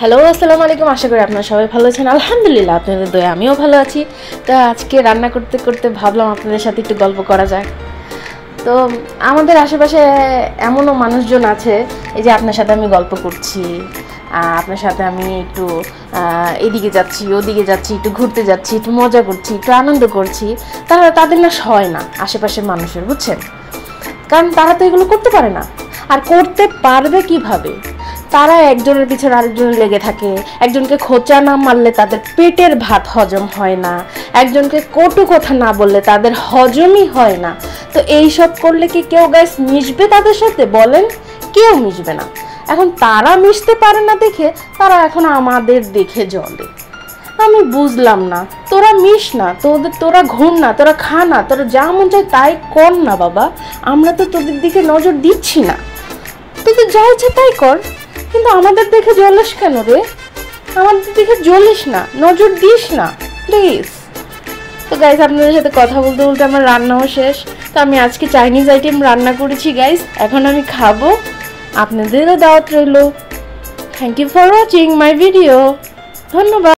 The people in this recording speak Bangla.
হ্যালো আসসালামু আলাইকুম। আশা করি আপনারা সবাই ভালো আছেন। আলহামদুলিল্লাহ আপনাদের দয়া আমিও ভালো আছি। তো আজকে রান্না করতে করতে ভাবলাম আপনাদের সাথে একটু গল্প করা যায়। তো আমাদের আশেপাশে এমনও মানুষজন আছে, এই যে আপনার সাথে আমি গল্প করছি, আপনার সাথে আমি একটু এদিকে যাচ্ছি ওদিকে যাচ্ছি, একটু ঘুরতে যাচ্ছি, একটু মজা করছি, একটু আনন্দ করছি, তাদের না সয় না আশেপাশের মানুষের, বুঝছেন? কারণ তারা তো এগুলো করতে পারে না। আর করতে পারবে কিভাবে? তারা একজনের পিছনে আরেকজনের লেগে থাকে। একজনকে খোঁচা না মারলে তাদের পেটের ভাত হজম হয় না, একজনকে কটু কথা না বললে তাদের হজমই হয় না। তো এইসব করলে কি কেউ গাইস মিশবে তাদের সাথে? বলেন, কেউ মিশবে না। এখন তারা মিশতে পারে না দেখে তারা এখন আমাদের দেখে জ্বলে। আমি বুঝলাম না, তোরা মিশ না, তোরা ঘুর না, তোরা খা না, তোরা যা মন চায় তাই কর না বাবা। আমরা তো তোদের দিকে নজর দিচ্ছি না, তোদের যা ইচ্ছে তাই কর, কিন্তু আমাদের দেখে জ্বলিস কেন রে? আমাদের দিকে জ্বলিস না, নজর দিস না প্লিজ। তো গাইস, আপনাদের সাথে কথা বলতে বলতে আমার রান্নাও শেষ। তো আমি আজকে চাইনিজ আইটেম রান্না করেছি গাইস, এখন আমি খাবো। আপনাদেরও দাওয়াত রইল। Thank you for watching my video. ধন্যবাদ।